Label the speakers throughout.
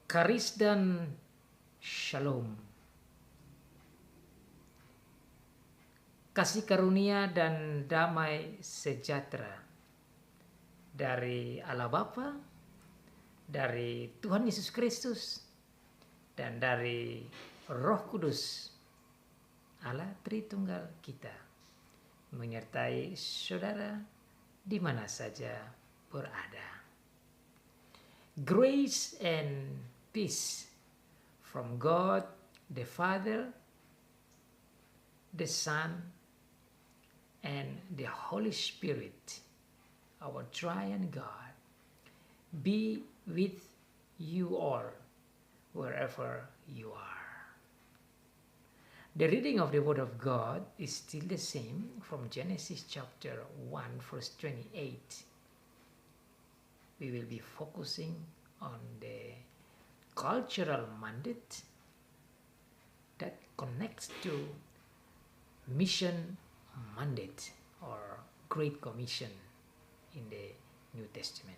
Speaker 1: Karis dan shalom, kasih karunia dan damai sejahtera dari Allah Bapa, dari Tuhan Yesus Kristus, dan dari Roh Kudus, Allah Tritunggal kita, menyertai saudara di mana saja berada. Grace and peace from God the Father, the Son, and the Holy Spirit, our triune God, be with you all wherever you are. The reading of the Word of God is still the same from Genesis chapter 1 verse 28. We will be focusing on the cultural mandate that connects to mission mandate or Great Commission in the New Testament.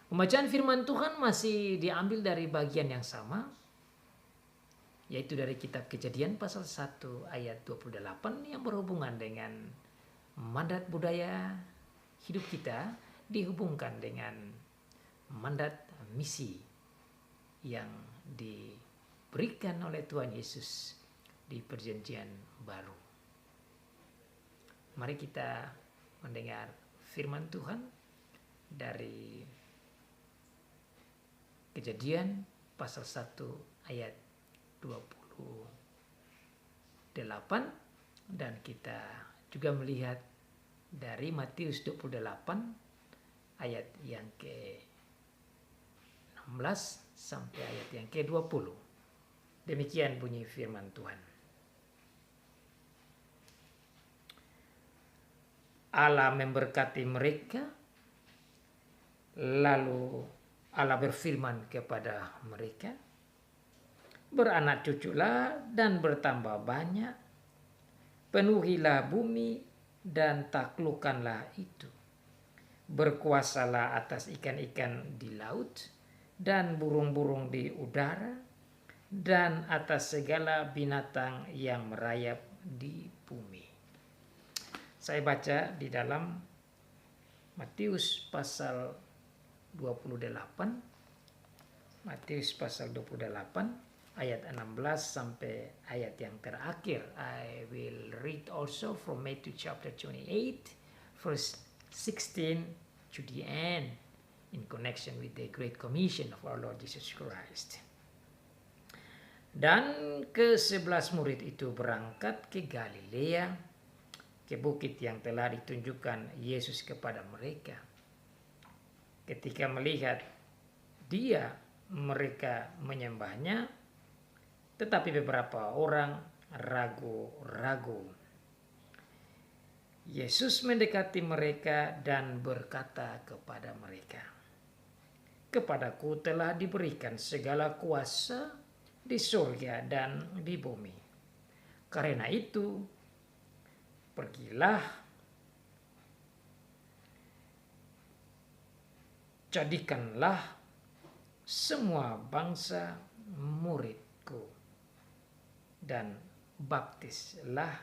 Speaker 1: Pembacaan firman Tuhan masih diambil dari bagian yang sama, yaitu dari kitab Kejadian pasal 1 ayat 28 yang berhubungan dengan mandat budaya hidup kita dihubungkan dengan mandat misi yang diberikan oleh Tuhan Yesus di perjanjian baru. Mari kita mendengar firman Tuhan dari Kejadian pasal 1 ayat 28, dan kita juga melihat dari Matius 28 ayat yang ke-16 sampai ayat yang ke-20. Demikian bunyi firman Tuhan. Allah memberkati mereka, lalu Allah berfirman kepada mereka, beranak cuculah dan bertambah banyak, penuhilah bumi dan taklukkanlah itu. Berkuasalah atas ikan-ikan di laut dan burung-burung di udara dan atas segala binatang yang merayap di bumi. Saya baca di dalam Matius pasal 28, Matius pasal 28 ayat 16 sampai ayat yang terakhir. I will read also from Matthew chapter 28 verse 16 to the end in connection with the Great Commission of our Lord Jesus Christ. Dan ke-11 murid itu berangkat ke Galilea, ke bukit yang telah ditunjukkan Yesus kepada mereka. Ketika melihat Dia, mereka menyembahnya, tetapi beberapa orang ragu-ragu. Yesus mendekati mereka dan berkata kepada mereka, kepadaku telah diberikan segala kuasa di surga dan di bumi. Karena itu, pergilah, jadikanlah semua bangsa muridku dan baptislah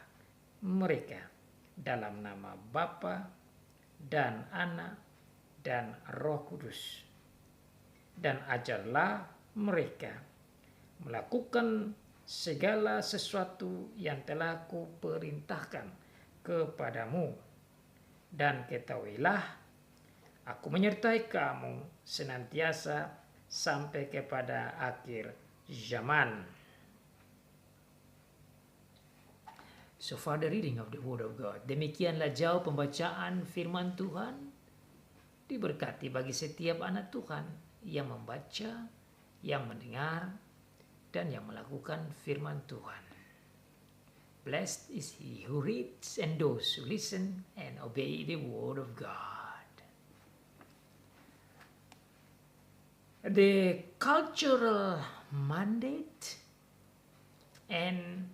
Speaker 1: mereka dalam nama Bapa dan Anak dan Roh Kudus, dan ajarlah mereka melakukan segala sesuatu yang telah kuperintahkan kepadamu, dan ketahuilah aku menyertai kamu senantiasa sampai kepada akhir zaman. So far the reading of the Word of God. Demikianlah jauh pembacaan firman Tuhan. Diberkati bagi setiap anak Tuhan yang membaca, yang mendengar, dan yang melakukan firman Tuhan. Blessed is he who reads and those who listen and obey the Word of God. The cultural mandate and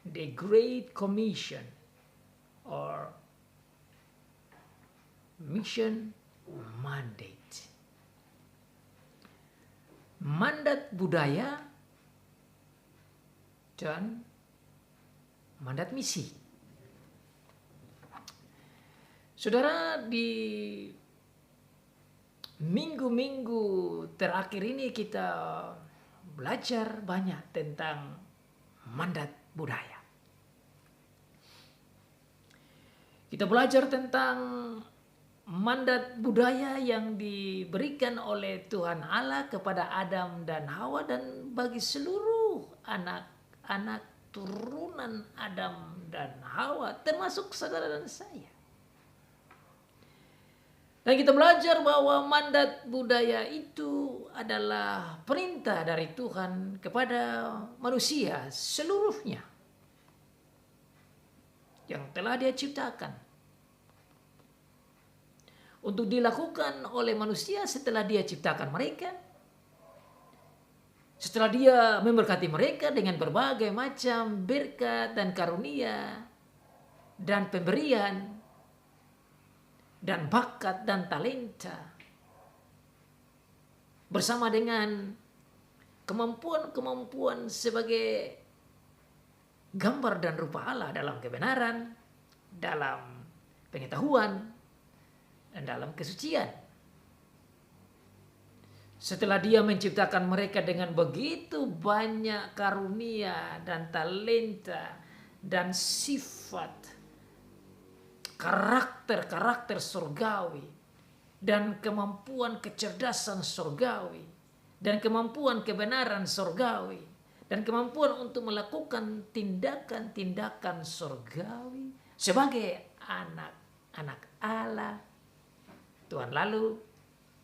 Speaker 1: the Great Commission or mission mandate. mandat budaya dan mandat misi. Saudara, di minggu-minggu terakhir ini kita belajar banyak tentang mandat budaya. Kita belajar tentang mandat budaya yang diberikan oleh Tuhan Allah kepada Adam dan Hawa dan bagi seluruh anak-anak turunan Adam dan Hawa, termasuk saudara dan saya. Dan kita belajar bahwa mandat budaya itu adalah perintah dari Tuhan kepada manusia seluruhnya yang telah Dia ciptakan untuk dilakukan oleh manusia setelah Dia ciptakan mereka, setelah Dia memberkati mereka dengan berbagai macam berkat dan karunia dan pemberian dan bakat dan talenta, bersama dengan kemampuan-kemampuan sebagai gambar dan rupa Allah dalam kebenaran, dalam pengetahuan, dan dalam kesucian. Setelah Dia menciptakan mereka dengan begitu banyak karunia dan talenta dan sifat, karakter surgawi dan kemampuan kecerdasan surgawi dan kemampuan kebenaran surgawi dan kemampuan untuk melakukan tindakan-tindakan surgawi sebagai anak-anak Allah, Tuhan lalu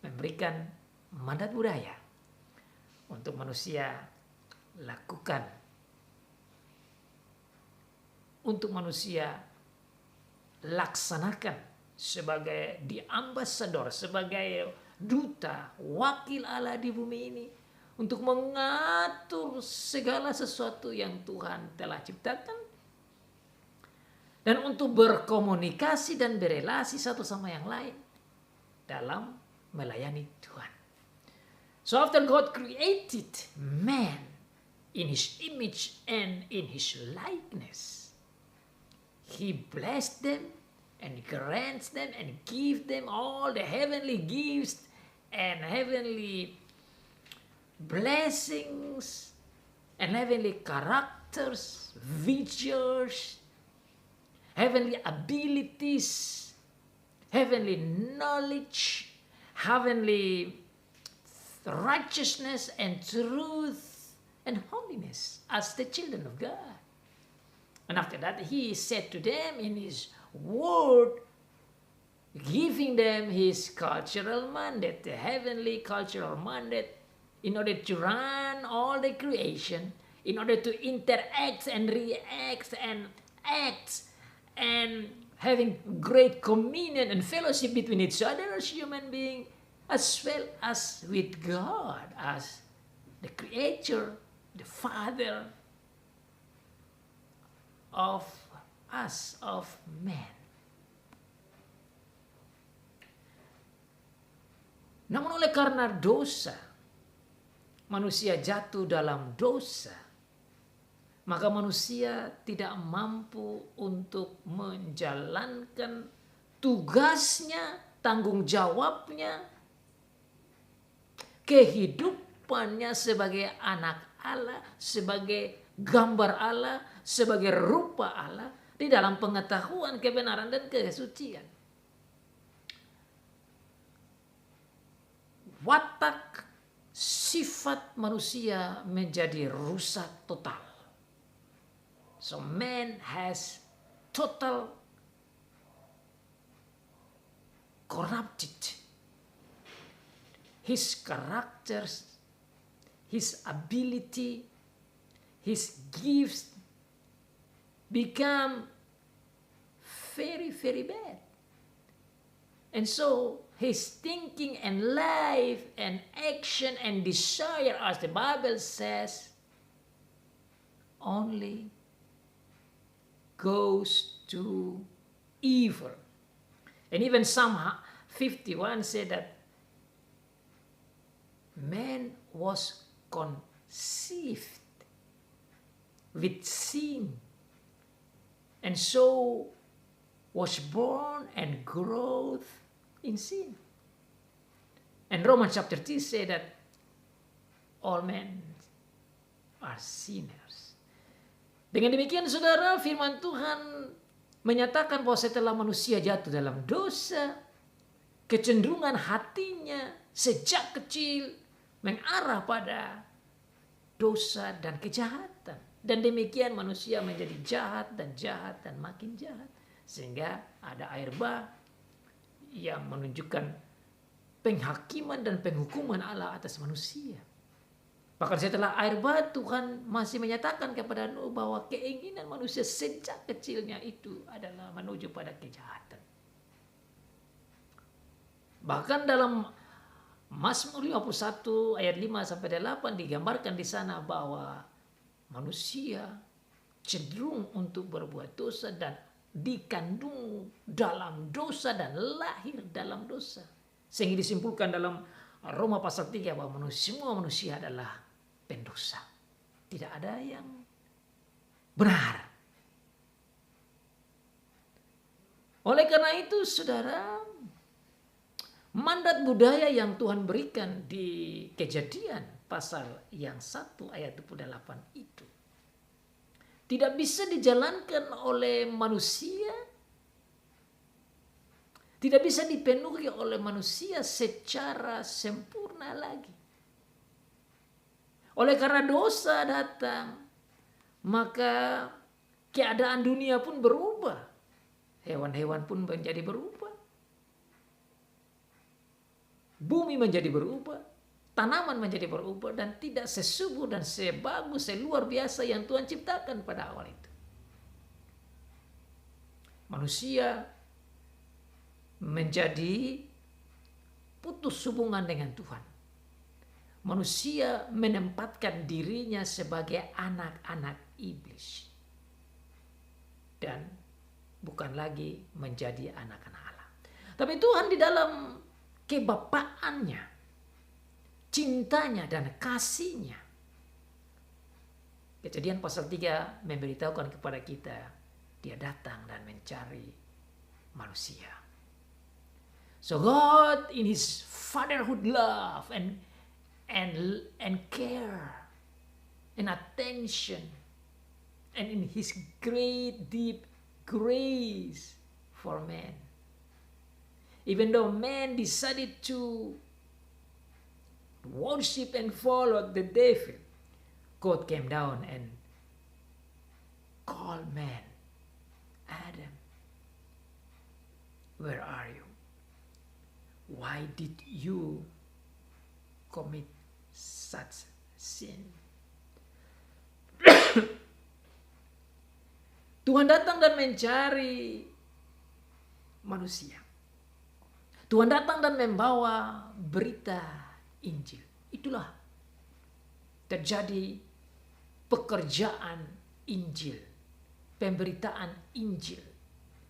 Speaker 1: memberikan mandat budaya untuk manusia lakukan, untuk manusia laksanakan sebagai di ambasador, sebagai duta, wakil Allah di bumi ini untuk mengatur segala sesuatu yang Tuhan telah ciptakan dan untuk berkomunikasi dan berelasi satu sama yang lain dalam melayani Tuhan. So after God created man in His image and in His likeness, He blessed them and grants them and gives them all the heavenly gifts and heavenly blessings and heavenly characters, virtues, heavenly abilities, heavenly knowledge, heavenly righteousness and truth and holiness as the children of God. And after that, He said to them in His word, giving them His cultural mandate, the heavenly cultural mandate, in order to run all the creation, in order to interact and react and act, and having great communion and fellowship between each other as human beings, as well as with God, as the Creator, the Father of us, of man. Namun oleh karena dosa, manusia jatuh dalam dosa, maka manusia tidak mampu untuk menjalankan tugasnya, tanggung jawabnya, kehidupannya sebagai anak Allah, sebagai gambar Allah, sebagai rupa Allah di dalam pengetahuan, kebenaran, dan kesucian. Watak sifat manusia menjadi rusak total. So man has total corrupted his characters, his ability, his gifts become very, very bad. And so his thinking and life and action and desire, as the Bible says, only goes to evil. And even Psalm 51 said that man was conceived with sin, and so was born and growth in sin. And Romans chapter 3 say that all men are sinners. Dengan demikian saudara, firman Tuhan menyatakan bahwa setelah manusia jatuh dalam dosa, kecenderungan hatinya sejak kecil mengarah pada dosa dan kejahatan. Dan demikian manusia menjadi jahat dan makin jahat. Sehingga ada air bah yang menunjukkan penghakiman dan penghukuman Allah atas manusia. Bahkan setelah air bah, Tuhan masih menyatakan kepada Nuh bahwa keinginan manusia sejak kecilnya itu adalah menuju pada kejahatan. Bahkan dalam Mazmur 51 ayat 5-8 digambarkan di sana bahwa manusia cenderung untuk berbuat dosa dan dikandung dalam dosa dan lahir dalam dosa. Sehingga disimpulkan dalam Roma pasal 3 bahwa semua manusia adalah pendosa. Tidak ada yang benar. Oleh karena itu saudara, mandat budaya yang Tuhan berikan di Kejadian pasal yang 1 ayat 28 itu tidak bisa dijalankan oleh manusia, tidak bisa dipenuhi oleh manusia secara sempurna lagi. Oleh karena dosa datang, maka keadaan dunia pun berubah. Hewan-hewan pun menjadi berubah. Bumi menjadi berubah. Tanaman menjadi berubah dan tidak sesubur dan sebagus, seluar biasa yang Tuhan ciptakan pada awal itu. Manusia menjadi putus hubungan dengan Tuhan. Manusia menempatkan dirinya sebagai anak-anak iblis. Dan bukan lagi menjadi anak-anak Allah. Tapi Tuhan di dalam kebapaannya, cintanya dan kasihnya. Kejadian pasal 3 memberitahukan kepada kita, dia datang dan mencari manusia. So God in his fatherhood love and care and attention and in his great deep grace for man. Even though man decided to worship and follow the devil, God came down and called man, Adam, where are you? Why did you commit such sin? Tuhan datang dan mencari manusia. Tuhan datang dan membawa berita Injil. Itulah terjadi pekerjaan Injil, pemberitaan Injil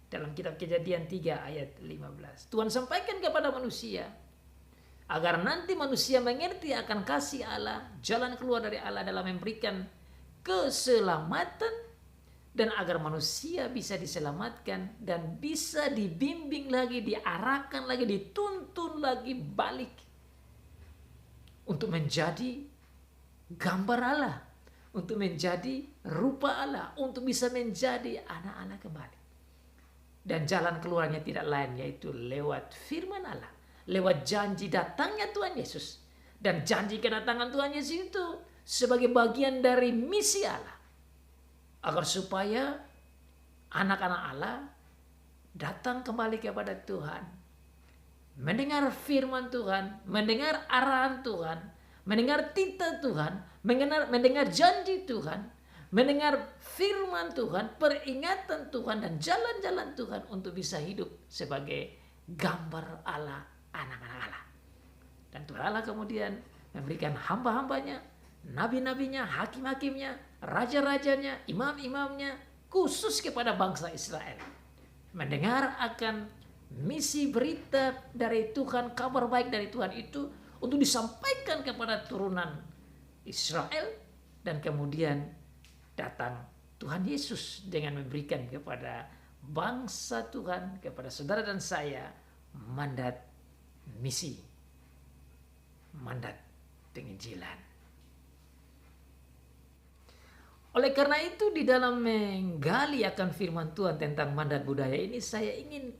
Speaker 1: dalam kitab Kejadian 3 ayat 15. Tuhan sampaikan kepada manusia agar nanti manusia mengerti akan kasih Allah, jalan keluar dari Allah dalam memberikan keselamatan, dan agar manusia bisa diselamatkan dan bisa dibimbing lagi, diarahkan lagi, dituntun lagi balik untuk menjadi gambar Allah, untuk menjadi rupa Allah, untuk bisa menjadi anak-anak kembali. Dan jalan keluarnya tidak lain yaitu lewat firman Allah, lewat janji datangnya Tuhan Yesus. Dan janji kedatangan Tuhan Yesus itu sebagai bagian dari misi Allah, agar supaya anak-anak Allah datang kembali kepada Tuhan, mendengar firman Tuhan, mendengar arahan Tuhan, mendengar titah Tuhan, mendengar janji Tuhan, mendengar firman Tuhan, peringatan Tuhan, dan jalan-jalan Tuhan untuk bisa hidup sebagai gambar Allah, anak-anak Allah. Dan Tuhan Allah kemudian memberikan hamba-hambanya, nabi-nabinya, hakim-hakimnya, raja-rajanya, imam-imamnya, khusus kepada bangsa Israel. Mendengar akan misi berita dari Tuhan, kabar baik dari Tuhan itu untuk disampaikan kepada turunan Israel, dan kemudian datang Tuhan Yesus dengan memberikan kepada bangsa Tuhan, kepada saudara dan saya, mandat misi, mandat penginjilan. Oleh karena itu, di dalam menggali akan firman Tuhan tentang mandat budaya ini, saya ingin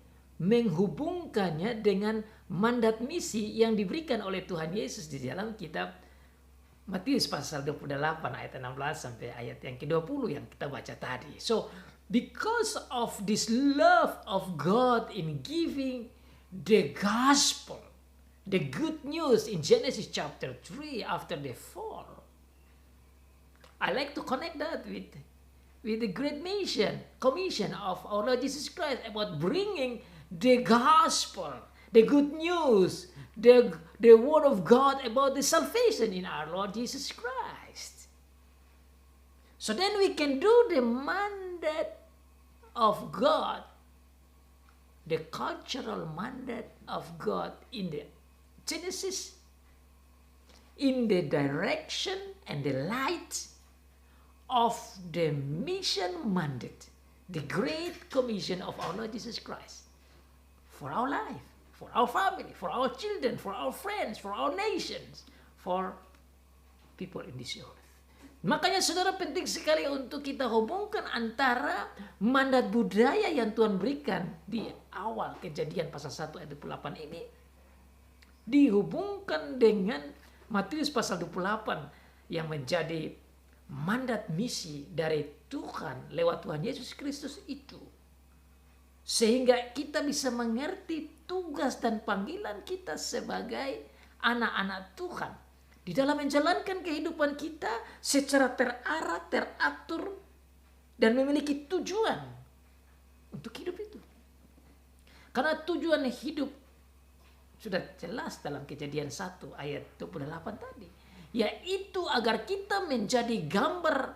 Speaker 1: menghubungkannya dengan mandat misi yang diberikan oleh Tuhan Yesus di dalam kitab Matius pasal 28 ayat 16 sampai ayat yang ke-20 yang kita baca tadi. So, because of this love of God in giving the gospel, the good news in Genesis chapter 3 after the fall, I like to connect that with the great commission of our Lord Jesus Christ about bringing the gospel, the good news, the word of God about the salvation in our Lord Jesus Christ. So then we can do the mandate of God, the cultural mandate of God in the Genesis, in the direction and the light of the mission mandate, the great commission of our Lord Jesus Christ for our life, for our family, for our children, for our friends, for our nations, for people in this earth. Makanya saudara, penting sekali untuk kita hubungkan antara mandat budaya yang Tuhan berikan di awal Kejadian pasal 1 ayat 28 ini dihubungkan dengan Matius pasal 28 yang menjadi mandat misi dari Tuhan lewat Tuhan Yesus Kristus itu. Sehingga kita bisa mengerti tugas dan panggilan kita sebagai anak-anak Tuhan di dalam menjalankan kehidupan kita secara terarah, teratur, dan memiliki tujuan untuk hidup itu. Karena tujuan hidup sudah jelas dalam Kejadian 1 ayat 28 tadi, yaitu agar kita menjadi gambar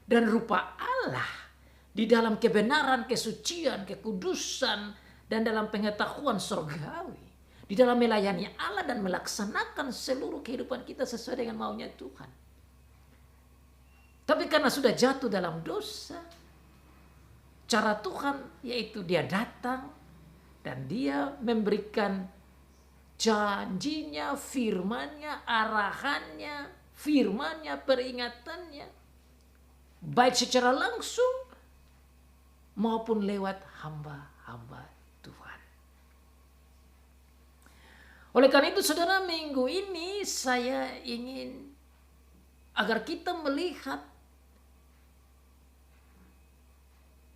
Speaker 1: dan rupa Allah di dalam kebenaran, kesucian, kekudusan, dan dalam pengetahuan surgawi, di dalam melayani Allah dan melaksanakan seluruh kehidupan kita sesuai dengan maunya Tuhan. Tapi karena sudah jatuh dalam dosa, cara Tuhan yaitu Dia datang dan Dia memberikan janjinya, firmannya, arahannya, firmannya, peringatannya, baik secara langsung maupun lewat hamba-hamba Tuhan. Oleh karena itu saudara, minggu ini saya ingin agar kita melihat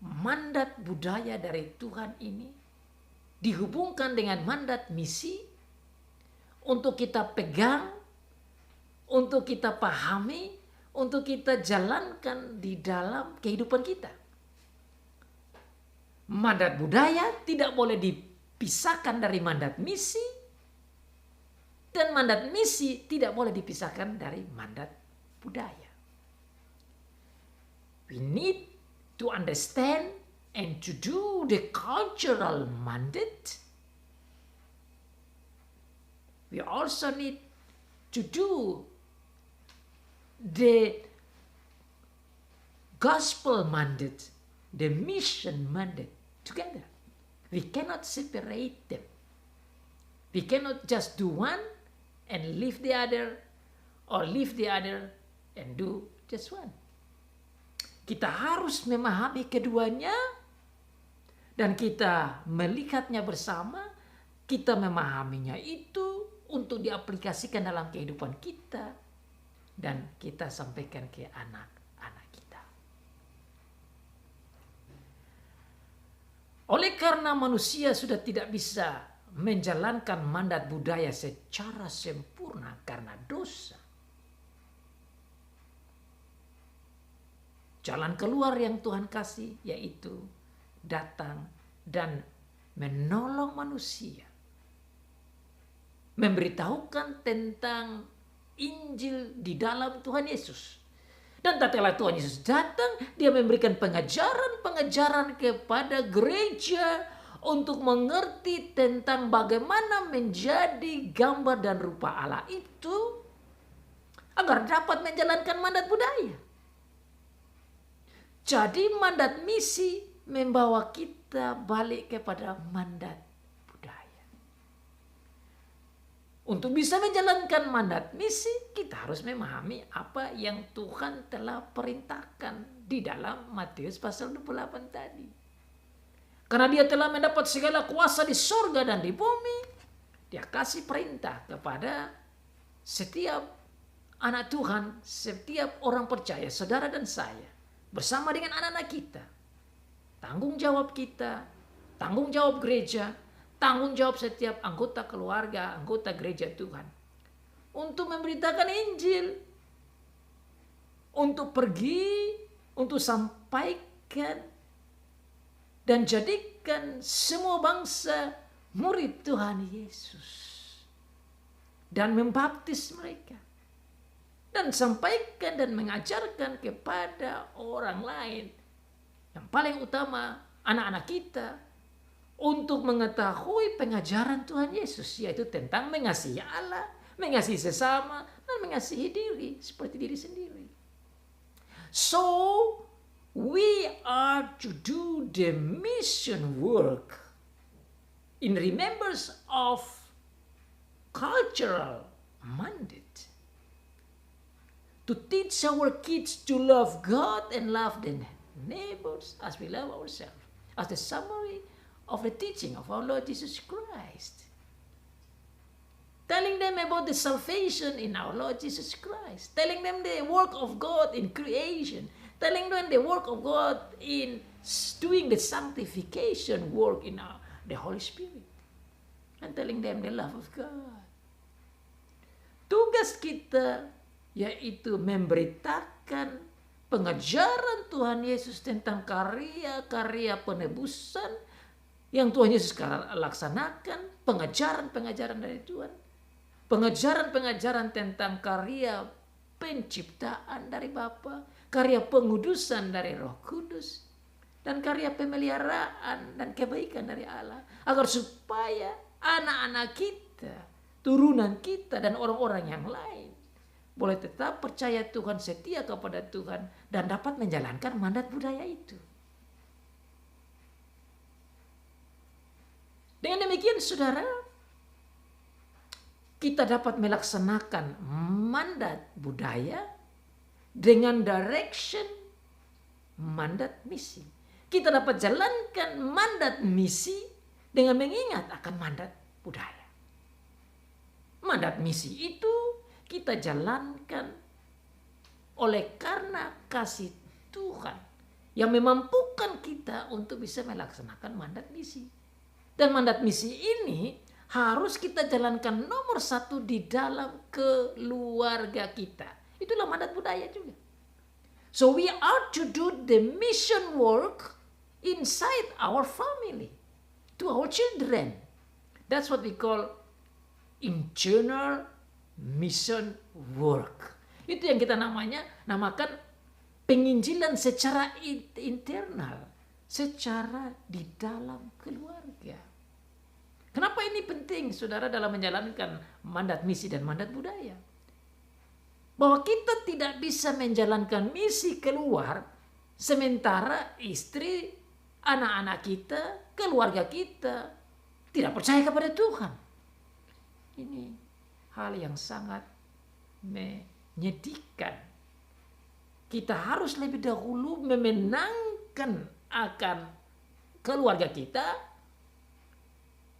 Speaker 1: mandat budaya dari Tuhan ini dihubungkan dengan mandat misi untuk kita pegang, untuk kita pahami, untuk kita jalankan di dalam kehidupan kita. Mandat budaya tidak boleh dipisahkan dari mandat misi, dan mandat misi tidak boleh dipisahkan dari mandat budaya. We need to understand and to do the cultural mandate. We also need to do the gospel mandate, the mission mandate together. We cannot separate them. We cannot just do one and leave the other, or leave the other and do just one. Kita harus memahami keduanya dan kita melihatnya bersama, kita memahaminya itu untuk diaplikasikan dalam kehidupan kita dan kita sampaikan ke anak-anak kita. Oleh karena manusia sudah tidak bisa menjalankan mandat budaya secara sempurna karena dosa, jalan keluar yang Tuhan kasih yaitu datang dan menolong manusia, memberitahukan tentang Injil di dalam Tuhan Yesus. Dan tatkala Tuhan Yesus datang, Dia memberikan pengajaran-pengajaran kepada gereja untuk mengerti tentang bagaimana menjadi gambar dan rupa Allah itu agar dapat menjalankan mandat budaya. Jadi mandat misi membawa kita balik kepada mandat budaya. Untuk bisa menjalankan mandat misi, kita harus memahami apa yang Tuhan telah perintahkan di dalam Matius pasal 28 tadi. Karena dia telah mendapat segala kuasa di sorga dan di bumi, dia kasih perintah kepada setiap anak Tuhan, setiap orang percaya, saudara dan saya, bersama dengan anak-anak kita. Tanggung jawab kita, tanggung jawab gereja, tanggung jawab setiap anggota keluarga, anggota gereja Tuhan. Untuk memberitakan Injil. Untuk pergi, untuk sampaikan, dan jadikan semua bangsa murid Tuhan Yesus. Dan membaptis mereka. Dan sampaikan dan mengajarkan kepada orang lain. Yang paling utama anak-anak kita. Untuk mengetahui pengajaran Tuhan Yesus. Yaitu tentang mengasihi Allah. Mengasihi sesama. Dan mengasihi diri. Seperti diri sendiri. So we are to do the mission work. In remembrance of cultural mandate. To teach our kids to love God and love their neighbors as we love ourselves. As the summary of the teaching of our Lord Jesus Christ. Telling them about the salvation in our Lord Jesus Christ. Telling them the work of God in creation. Telling them the work of God in doing the sanctification work in the Holy Spirit. And telling them the love of God. Tugas kita yaitu memberitakan pengajaran Tuhan Yesus tentang karya-karya penebusan yang Tuhan Yesus laksanakan, pengajaran-pengajaran dari Tuhan, pengajaran-pengajaran tentang karya penciptaan dari Bapa, karya pengudusan dari Roh Kudus, dan karya pemeliharaan dan kebaikan dari Allah, agar supaya anak-anak kita, turunan kita, dan orang-orang yang lain boleh tetap percaya Tuhan, setia kepada Tuhan, dan dapat menjalankan mandat budaya itu. Dengan demikian, saudara, kita dapat melaksanakan mandat budaya dengan direction mandat misi. Kita dapat jalankan mandat misi dengan mengingat akan mandat budaya. Mandat misi itu kita jalankan oleh karena kasih Tuhan yang memampukan kita untuk bisa melaksanakan mandat misi. Dan mandat misi ini harus kita jalankan nomor satu di dalam keluarga kita. Itulah mandat budaya juga. So we are to do the mission work inside our family, to our children. That's what we call internal mission work. Itu yang kita namakan penginjilan secara internal, secara di dalam keluarga. Kenapa ini penting, saudara, dalam menjalankan mandat misi dan mandat budaya? Bahwa kita tidak bisa menjalankan misi keluar sementara istri, anak-anak kita, keluarga kita tidak percaya kepada Tuhan. Ini hal yang sangat menyedihkan. Kita harus lebih dahulu memenangkan akan keluarga kita,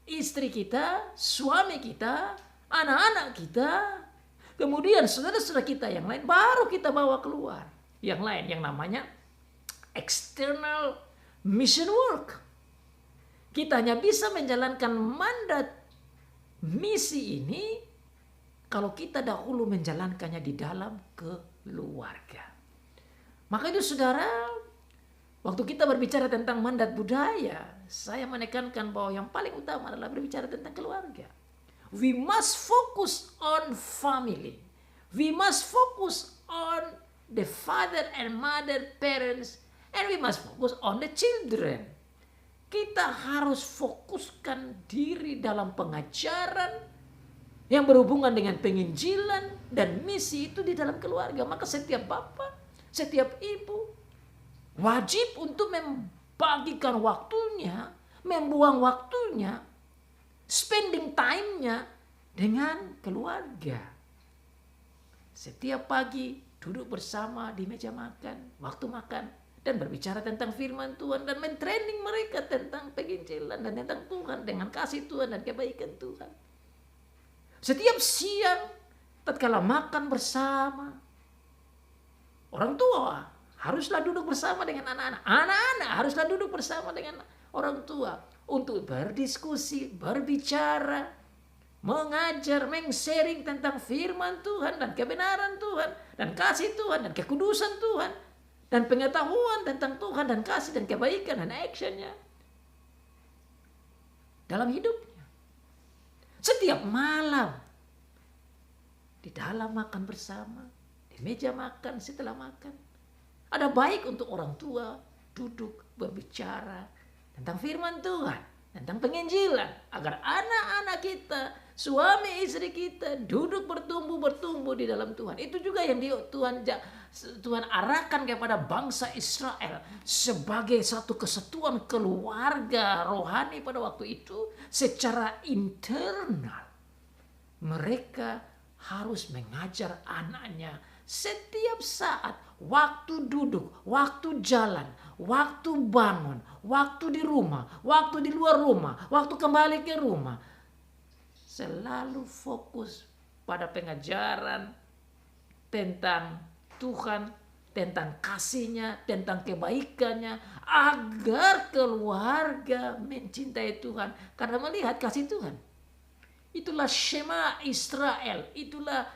Speaker 1: istri kita, suami kita, anak-anak kita, kemudian saudara-saudara kita yang lain, baru kita bawa keluar. Yang lain yang namanya external mission work. Kita hanya bisa menjalankan mandat misi ini kalau kita dahulu menjalankannya di dalam keluarga. Maka itu, saudara, waktu kita berbicara tentang mandat budaya, saya menekankan bahwa yang paling utama adalah berbicara tentang keluarga. We must focus on family. We must focus on the father and mother, parents, and we must focus on the children. kita harus fokuskan diri dalam pengajaran yang berhubungan dengan penginjilan dan misi itu di dalam keluarga. Maka setiap bapak, setiap ibu wajib untuk membagikan waktunya, membuang waktunya, spending time-nya dengan keluarga. Setiap pagi duduk bersama di meja makan, waktu makan, dan berbicara tentang firman Tuhan dan mentraining mereka tentang penginjilan dan tentang Tuhan dengan kasih Tuhan dan kebaikan Tuhan. Setiap siang tatkala makan bersama, orang tua haruslah duduk bersama dengan anak-anak. Anak-anak haruslah duduk bersama dengan orang tua untuk berdiskusi, berbicara, mengajar, sharing tentang firman Tuhan dan kebenaran Tuhan dan kasih Tuhan dan kekudusan Tuhan dan pengetahuan tentang Tuhan dan kasih dan kebaikan dan actionnya dalam hidupnya. Setiap malam di dalam makan bersama, di meja makan, setelah makan, ada baik untuk orang tua duduk berbicara tentang firman Tuhan, tentang penginjilan, agar anak-anak kita, suami istri kita duduk bertumbuh di dalam Tuhan. Itu juga yang Tuhan arahkan kepada bangsa Israel sebagai satu kesatuan keluarga rohani pada waktu itu. Secara internal mereka harus mengajar anaknya setiap saat, waktu duduk, waktu jalan, waktu bangun, waktu di rumah, waktu di luar rumah, waktu kembali ke rumah. Selalu fokus pada pengajaran tentang Tuhan, tentang kasihnya, tentang kebaikannya, agar keluarga mencintai Tuhan karena melihat kasih Tuhan. Itulah Shema Israel, itulah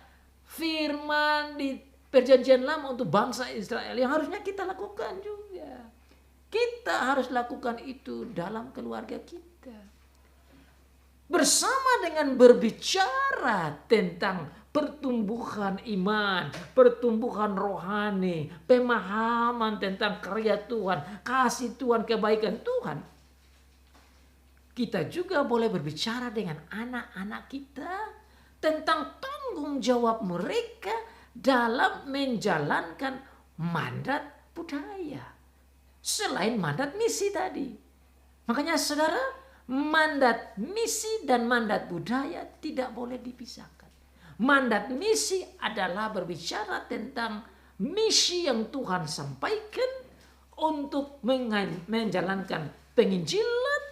Speaker 1: firman di Perjanjian Lama untuk bangsa Israel yang harusnya kita lakukan juga. Kita harus lakukan itu dalam keluarga kita. Bersama dengan berbicara tentang pertumbuhan iman, pertumbuhan rohani, pemahaman tentang karya Tuhan, kasih Tuhan, kebaikan Tuhan. Kita juga boleh berbicara dengan anak-anak kita tentang tanggung jawab mereka dalam menjalankan mandat budaya. Selain mandat misi tadi. Makanya saudara, mandat misi dan mandat budaya tidak boleh dipisahkan. Mandat misi adalah berbicara tentang misi yang Tuhan sampaikan untuk menjalankan penginjilan.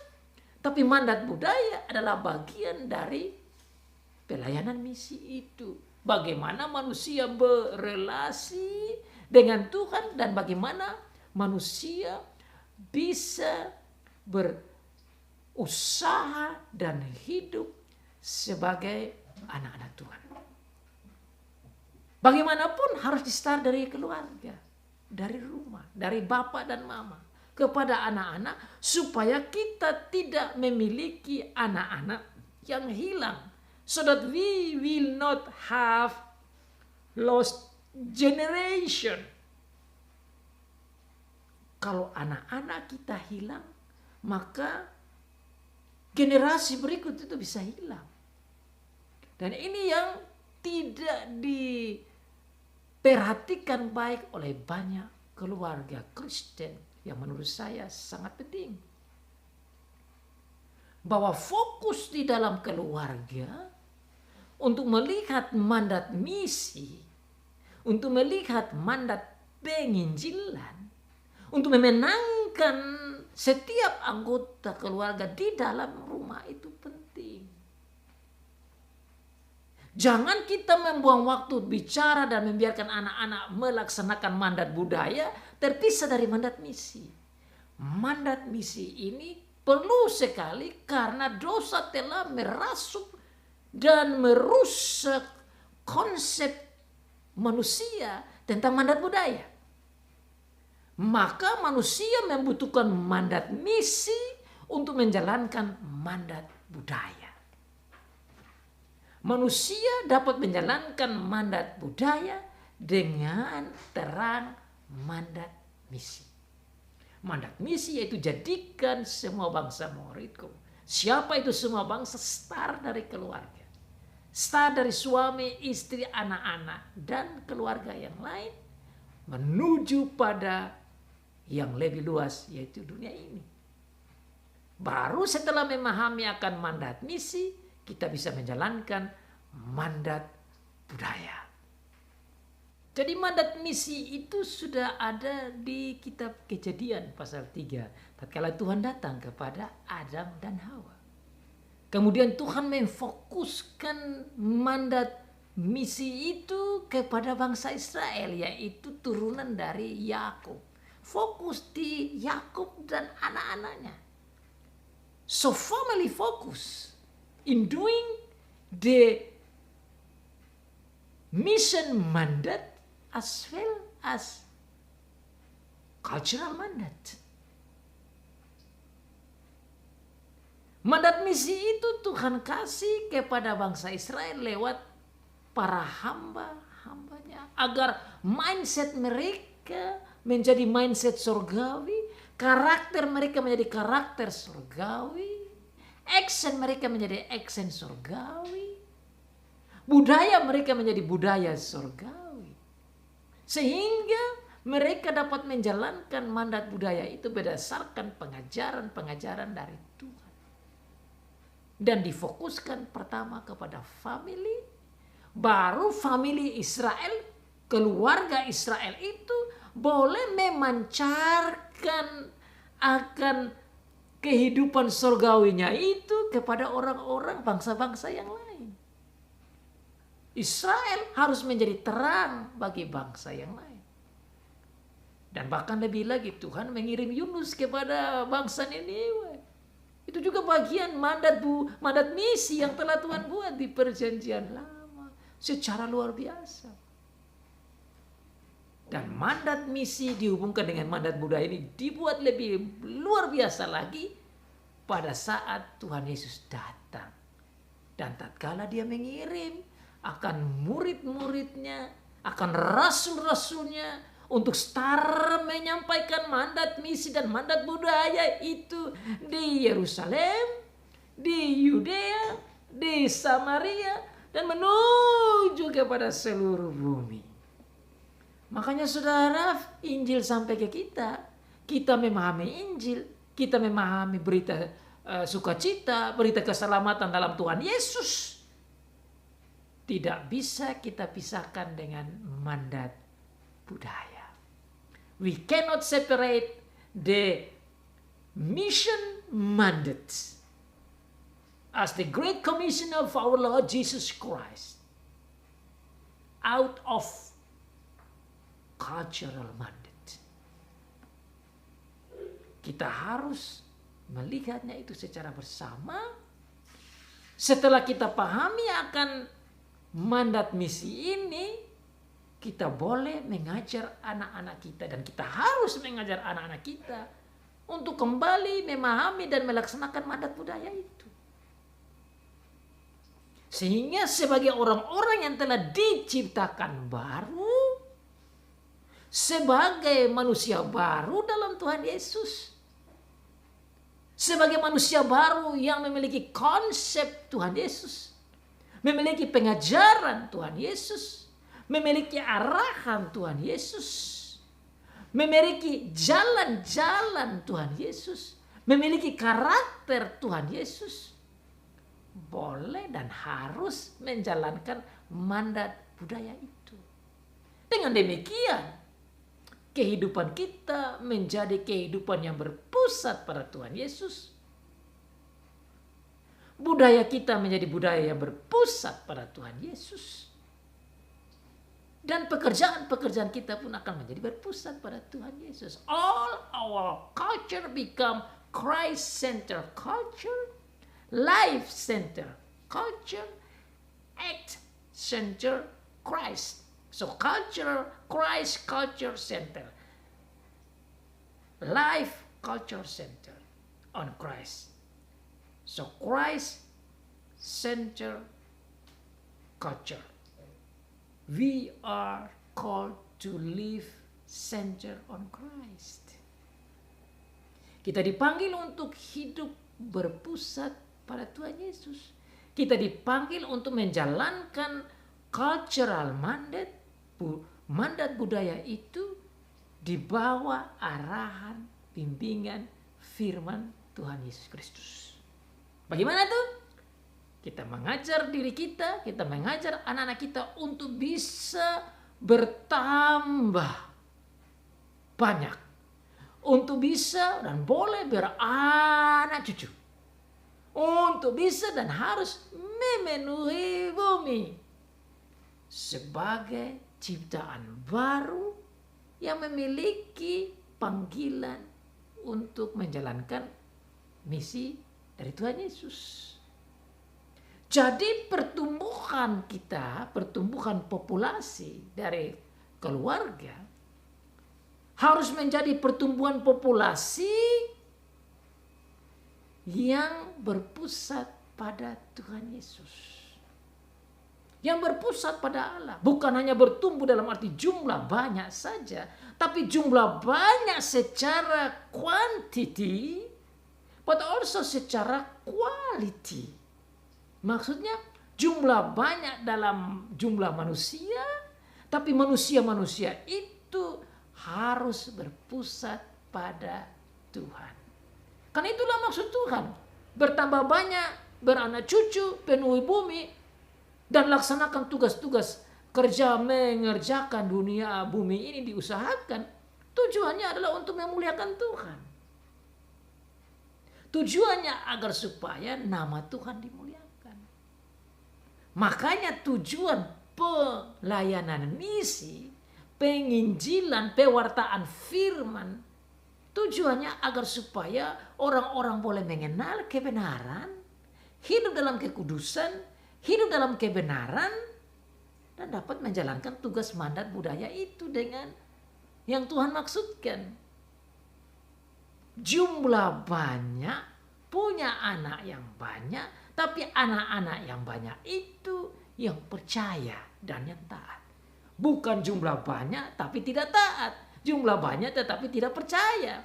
Speaker 1: Tapi mandat budaya adalah bagian dari pelayanan misi itu. Bagaimana manusia berelasi dengan Tuhan dan bagaimana manusia bisa berusaha dan hidup sebagai anak-anak Tuhan. Bagaimanapun harus di-start dari keluarga, dari rumah, dari bapak dan mama kepada anak-anak supaya kita tidak memiliki anak-anak yang hilang, so that we will not have lost generation. Kalau anak-anak kita hilang, maka generasi berikut itu bisa hilang. Dan ini yang tidak diperhatikan baik oleh banyak keluarga Kristen yang menurut saya sangat penting. Bahwa fokus di dalam keluarga untuk melihat mandat misi, untuk melihat mandat penginjilan, untuk memenangkan setiap anggota keluarga di dalam rumah itu penting. Jangan kita membuang waktu bicara dan membiarkan anak-anak melaksanakan mandat budaya terpisah dari mandat misi. Mandat misi ini perlu sekali karena dosa telah merasuk dan merusak konsep manusia tentang mandat budaya. Maka manusia membutuhkan mandat misi untuk menjalankan mandat budaya. Manusia dapat menjalankan mandat budaya dengan terang mandat misi. Mandat misi yaitu jadikan semua bangsa muridku. Siapa itu semua bangsa? Start dari keluarga. Start dari suami, istri, anak-anak, dan keluarga yang lain. Menuju pada yang lebih luas yaitu dunia ini. Baru setelah memahami akan mandat misi, kita bisa menjalankan mandat budaya. Jadi mandat misi itu sudah ada di kitab Kejadian pasal 3. Tatkala Tuhan datang kepada Adam dan Hawa. Kemudian Tuhan memfokuskan mandat misi itu kepada bangsa Israel, yaitu turunan dari Yakub. Fokus di Yakub dan anak-anaknya. So family focus in doing the mission mandate as well as cultural mandate. Mandat misi itu Tuhan kasih kepada bangsa Israel lewat para hamba-hambanya. Agar mindset mereka menjadi mindset surgawi. Karakter mereka menjadi karakter surgawi. Action mereka menjadi action surgawi. Budaya mereka menjadi budaya surgawi. Sehingga mereka dapat menjalankan mandat budaya itu berdasarkan pengajaran-pengajaran dari Tuhan. Dan difokuskan pertama kepada family. Baru family Israel, keluarga Israel itu boleh memancarkan akan kehidupan surgawinya itu kepada orang-orang bangsa-bangsa yang lain. Israel harus menjadi terang bagi bangsa yang lain. Dan bahkan lebih lagi Tuhan mengirim Yunus kepada bangsa Niniwe. Itu juga bagian mandat misi yang telah Tuhan buat di Perjanjian Lama secara luar biasa. Dan mandat misi dihubungkan dengan mandat budaya ini dibuat lebih luar biasa lagi pada saat Tuhan Yesus datang. Dan tatkala dia mengirim akan murid-muridnya, akan rasul-rasulnya untuk start menyampaikan mandat misi dan mandat budaya itu di Yerusalem, di Yudea, di Samaria, dan menuju kepada seluruh bumi. Makanya saudara, Injil sampai ke kita. Kita memahami Injil, kita memahami berita sukacita, berita keselamatan dalam Tuhan Yesus. Tidak bisa kita pisahkan dengan mandat budaya. We cannot separate the mission mandate as the Great Commission of our Lord Jesus Christ out of cultural mandate. Kita harus melihatnya itu secara bersama. Setelah kita pahami akan mandat misi ini, kita boleh mengajar anak-anak kita dan kita harus mengajar anak-anak kita untuk kembali memahami dan melaksanakan mandat budaya itu. Sehingga sebagai orang-orang yang telah diciptakan baru, sebagai manusia baru dalam Tuhan Yesus, sebagai manusia baru yang memiliki konsep Tuhan Yesus, memiliki pengajaran Tuhan Yesus, memiliki arahan Tuhan Yesus, memiliki jalan-jalan Tuhan Yesus, memiliki karakter Tuhan Yesus, boleh dan harus menjalankan mandat budaya itu. Dengan demikian, kehidupan kita menjadi kehidupan yang berpusat pada Tuhan Yesus. Budaya kita menjadi budaya yang berpusat pada Tuhan Yesus. Dan pekerjaan-pekerjaan kita pun akan menjadi berpusat pada Tuhan Yesus. All our culture become Christ-centered culture, life-centered culture, act-centered Christ. So culture, Christ culture center, life culture center on Christ. So Christ-centered culture. We are called to live centered on Christ. Kita dipanggil untuk hidup berpusat pada Tuhan Yesus. Kita dipanggil untuk menjalankan cultural mandat budaya itu di bawah arahan, bimbingan, firman Tuhan Yesus Kristus. Bagaimana tuh? Kita mengajar diri kita mengajar anak-anak kita untuk bisa bertambah banyak. Untuk bisa dan boleh beranak cucu. Untuk bisa dan harus memenuhi bumi. Sebagai ciptaan baru yang memiliki panggilan untuk menjalankan misi dari Tuhan Yesus. Jadi pertumbuhan kita, pertumbuhan populasi dari keluarga harus menjadi pertumbuhan populasi yang berpusat pada Tuhan Yesus. Yang berpusat pada Allah. Bukan hanya bertumbuh dalam arti jumlah banyak saja. Tapi jumlah banyak secara quantity, but also secara quality. Maksudnya jumlah banyak dalam jumlah manusia, tapi manusia-manusia itu harus berpusat pada Tuhan. Karena itulah maksud Tuhan. Bertambah banyak, beranak cucu, penuhi bumi, dan laksanakan tugas-tugas kerja mengerjakan dunia bumi ini diusahakan. Tujuannya adalah untuk memuliakan Tuhan. Tujuannya agar supaya nama Tuhan dimuliakan. Makanya tujuan pelayanan misi, penginjilan, pewartaan firman, tujuannya agar supaya orang-orang boleh mengenal kebenaran, hidup dalam kekudusan, hidup dalam kebenaran, dan dapat menjalankan tugas mandat budaya itu dengan yang Tuhan maksudkan. Jumlah banyak, punya anak yang banyak, tapi anak-anak yang banyak itu yang percaya dan yang taat. Bukan jumlah banyak tapi tidak taat. Jumlah banyak tetapi tidak percaya.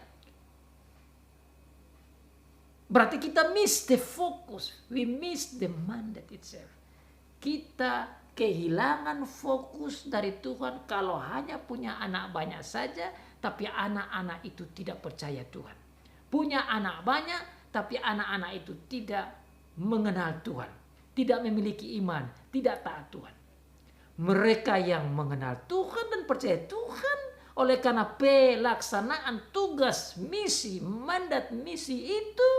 Speaker 1: Berarti kita miss the focus. We miss the mandate itself. Kita kehilangan fokus dari Tuhan kalau hanya punya anak banyak saja, tapi anak-anak itu tidak percaya Tuhan. Punya anak banyak, tapi anak-anak itu tidak mengenal Tuhan. Tidak memiliki iman, tidak taat Tuhan. Mereka yang mengenal Tuhan dan percaya Tuhan, oleh karena pelaksanaan tugas misi, mandat misi itu,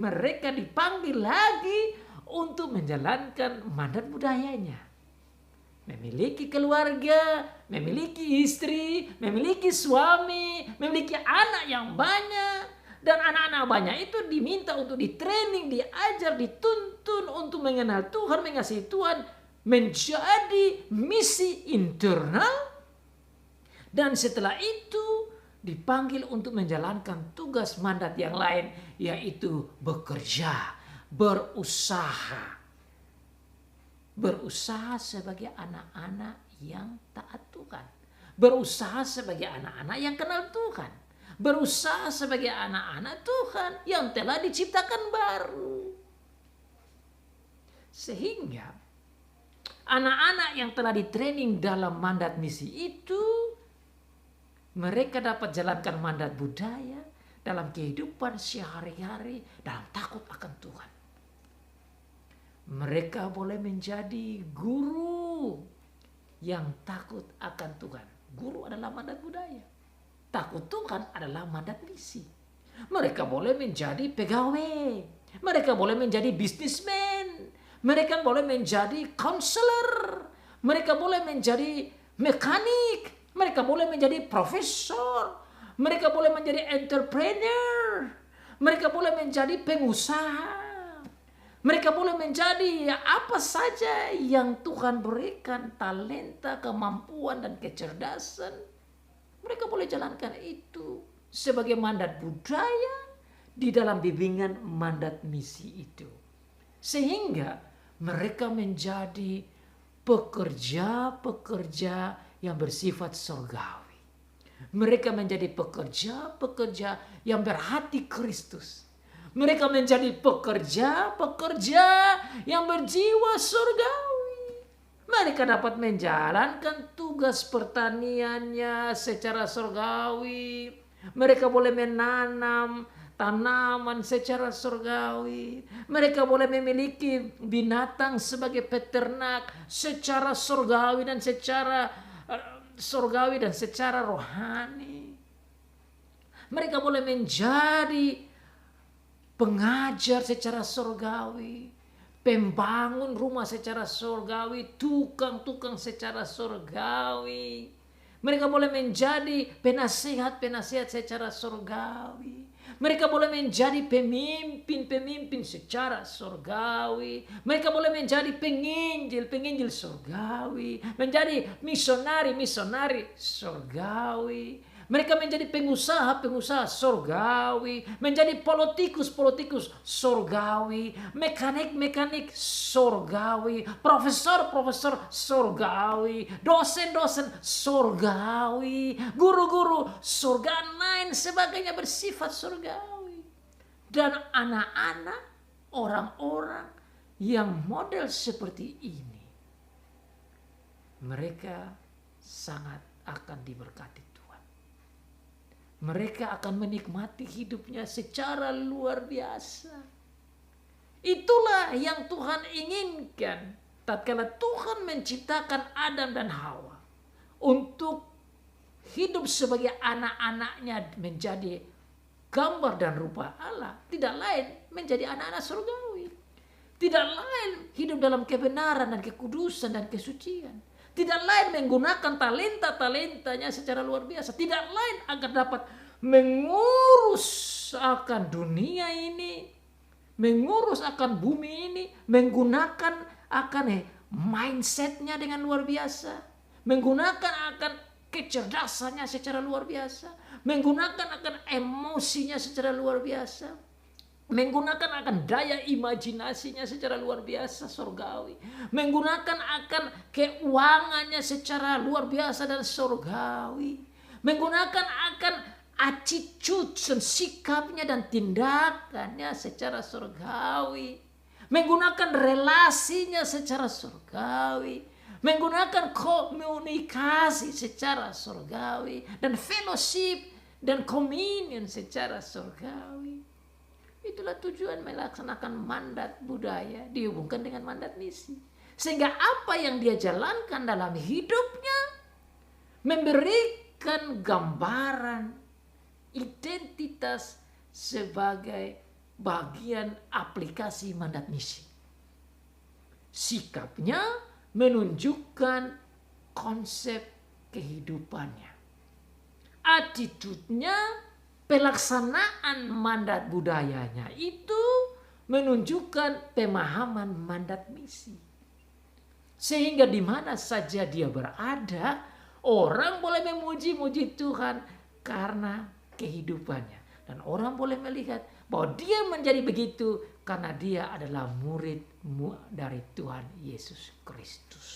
Speaker 1: mereka dipanggil lagi untuk menjalankan mandat budayanya. Memiliki keluarga, memiliki istri, memiliki suami, memiliki anak yang banyak. Dan anak-anak banyak itu diminta untuk di-training, diajar, dituntun untuk mengenal Tuhan, mengasihi Tuhan, menjadi misi internal. Dan setelah itu dipanggil untuk menjalankan tugas mandat yang lain, yaitu bekerja, berusaha. Berusaha sebagai anak-anak yang taat Tuhan. Berusaha sebagai anak-anak yang kenal Tuhan. Berusaha sebagai anak-anak Tuhan yang telah diciptakan baru. Sehingga anak-anak yang telah di-training dalam mandat misi itu, mereka dapat jalankan mandat budaya dalam kehidupan sehari-hari dalam takut akan Tuhan. Mereka boleh menjadi guru yang takut akan Tuhan. Guru adalah mandat budaya. Takut Tuhan adalah mandat misi. Mereka boleh menjadi pegawai. Mereka boleh menjadi businessman. Mereka boleh menjadi counselor. Mereka boleh menjadi mekanik. Mereka boleh menjadi profesor. Mereka boleh menjadi entrepreneur. Mereka boleh menjadi pengusaha. Mereka boleh menjadi apa saja yang Tuhan berikan, talenta, kemampuan, dan kecerdasan. Mereka boleh jalankan itu sebagai mandat budaya di dalam bimbingan mandat misi itu. Sehingga mereka menjadi pekerja-pekerja yang bersifat surgawi. Mereka menjadi pekerja-pekerja yang berhati Kristus. Mereka menjadi pekerja-pekerja yang berjiwa surgawi. Mereka dapat menjalankan tugas pertaniannya secara surgawi. Mereka boleh menanam tanaman secara surgawi. Mereka boleh memiliki binatang sebagai peternak secara surgawi dan secara rohani. Mereka boleh menjadi pengajar secara surgawi, pembangun rumah secara surgawi, tukang-tukang secara surgawi. Mereka boleh menjadi penasihat-penasihat secara surgawi. Mereka boleh menjadi pemimpin-pemimpin secara surgawi. Mereka boleh menjadi penginjil surgawi. Menjadi misionari surgawi. Mereka menjadi pengusaha surgawi. Menjadi politikus surgawi. Mekanik surgawi. Profesor surgawi. Dosen surgawi. Guru-guru surga, lain sebagainya bersifat surgawi. Dan anak-anak, orang-orang yang model seperti ini, mereka sangat akan diberkati Tuhan. Mereka akan menikmati hidupnya secara luar biasa. Itulah yang Tuhan inginkan tatkala Tuhan menciptakan Adam dan Hawa untuk hidup sebagai anak-anaknya, menjadi gambar dan rupa Allah. Tidak lain menjadi anak-anak surgawi. Tidak lain hidup dalam kebenaran dan kekudusan dan kesucian. Tidak lain menggunakan talenta-talentanya secara luar biasa. Tidak lain agar dapat mengurus akan dunia ini, mengurus akan bumi ini, menggunakan akan mindsetnya dengan luar biasa, menggunakan akan kecerdasannya secara luar biasa, menggunakan akan emosinya secara luar biasa, menggunakan akan daya imajinasinya secara luar biasa surgawi, menggunakan akan keuangannya secara luar biasa dan surgawi, menggunakan akan attitude dan sikapnya dan tindakannya secara surgawi, menggunakan relasinya secara surgawi, menggunakan komunikasi secara surgawi, dan fellowship dan communion secara surgawi. Itulah tujuan melaksanakan mandat budaya dihubungkan dengan mandat misi. Sehingga apa yang dia jalankan dalam hidupnya memberikan gambaran identitas sebagai bagian aplikasi mandat misi. Sikapnya menunjukkan konsep kehidupannya. Attitude-nya, pelaksanaan mandat budayanya itu menunjukkan pemahaman mandat misi. Sehingga di mana saja dia berada, orang boleh memuji-muji Tuhan karena kehidupannya. Dan orang boleh melihat bahwa dia menjadi begitu karena dia adalah murid dari Tuhan Yesus Kristus.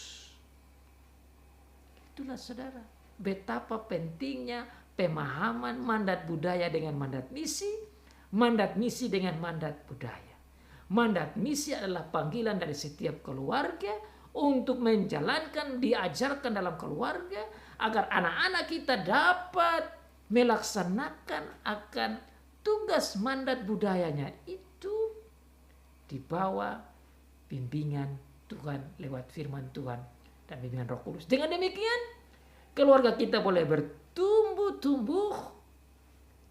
Speaker 1: Itulah saudara, betapa pentingnya pemahaman mandat budaya dengan mandat misi dengan mandat budaya. Mandat misi adalah panggilan dari setiap keluarga untuk menjalankan, diajarkan dalam keluarga agar anak-anak kita dapat melaksanakan akan tugas mandat budayanya itu di bawah bimbingan Tuhan lewat firman Tuhan dan bimbingan Roh Kudus. Dengan demikian, keluarga kita boleh bertumbuh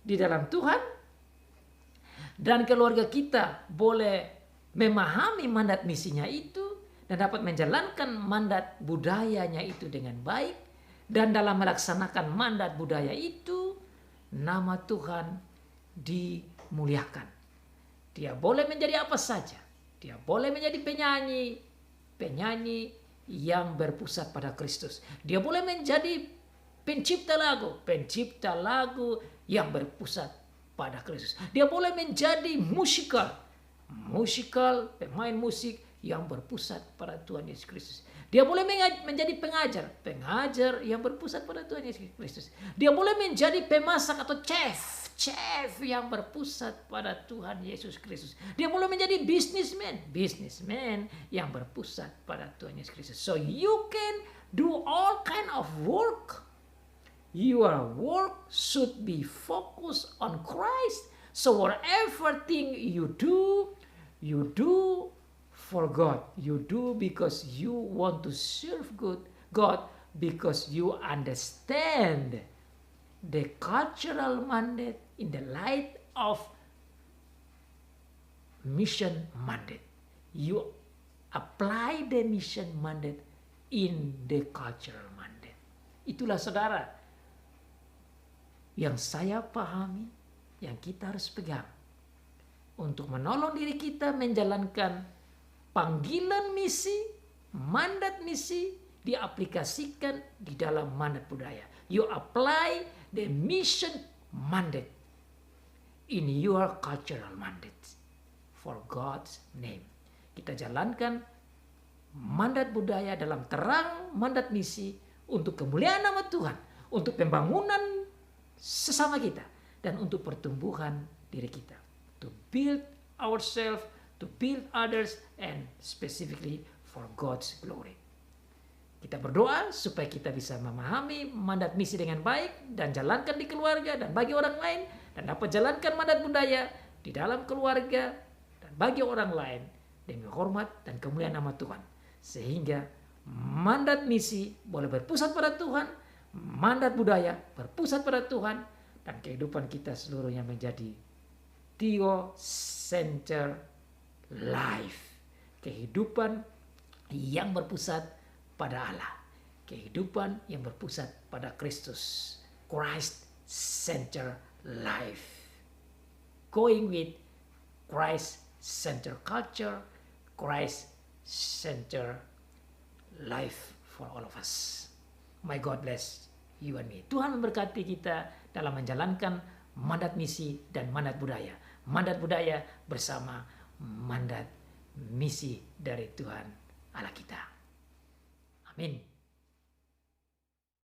Speaker 1: di dalam Tuhan, dan keluarga kita boleh memahami mandat misinya itu dan dapat menjalankan mandat budayanya itu dengan baik. Dan dalam melaksanakan mandat budaya itu, nama Tuhan dimuliakan. Dia boleh menjadi apa saja. Dia boleh menjadi penyanyi yang berpusat pada Kristus. Dia boleh menjadi pencipta lagu yang berpusat pada Kristus. Dia boleh menjadi pemain musik yang berpusat pada Tuhan Yesus Kristus. Dia boleh menjadi pengajar yang berpusat pada Tuhan Yesus Kristus. Dia boleh menjadi pemasak atau chef yang berpusat pada Tuhan Yesus Kristus. Dia boleh menjadi businessman yang berpusat pada Tuhan Yesus Kristus. So you can do all kind of work. Your work should be focused on Christ. So whatever thing you do for God. You do because you want to serve God, because you understand the cultural mandate in the light of mission mandate. You apply the mission mandate in the cultural mandate. Itulah saudara yang saya pahami, yang kita harus pegang untuk menolong diri kita menjalankan panggilan misi, mandat misi diaplikasikan di dalam mandat budaya. You apply the mission mandate in your cultural mandate for God's name. Kita jalankan mandat budaya dalam terang mandat misi untuk kemuliaan nama Tuhan, untuk pembangunan sesama kita, dan untuk pertumbuhan diri kita. To build ourselves, to build others, and specifically for God's glory. Kita berdoa supaya kita bisa memahami mandat misi dengan baik dan jalankan di keluarga dan bagi orang lain, dan dapat jalankan mandat budaya di dalam keluarga dan bagi orang lain demi hormat dan kemuliaan nama Tuhan. Sehingga mandat misi boleh berpusat pada Tuhan, mandat budaya berpusat pada Tuhan, dan kehidupan kita seluruhnya menjadi Theo-centered life. Kehidupan yang berpusat pada Allah. Kehidupan yang berpusat pada Kristus. Christ-centered life. Going with Christ-centered culture, Christ-centered life for all of us. My God bless you and me. Tuhan memberkati kita dalam menjalankan mandat misi dan mandat budaya. Mandat budaya bersama mandat misi dari Tuhan Allah kita. Amin.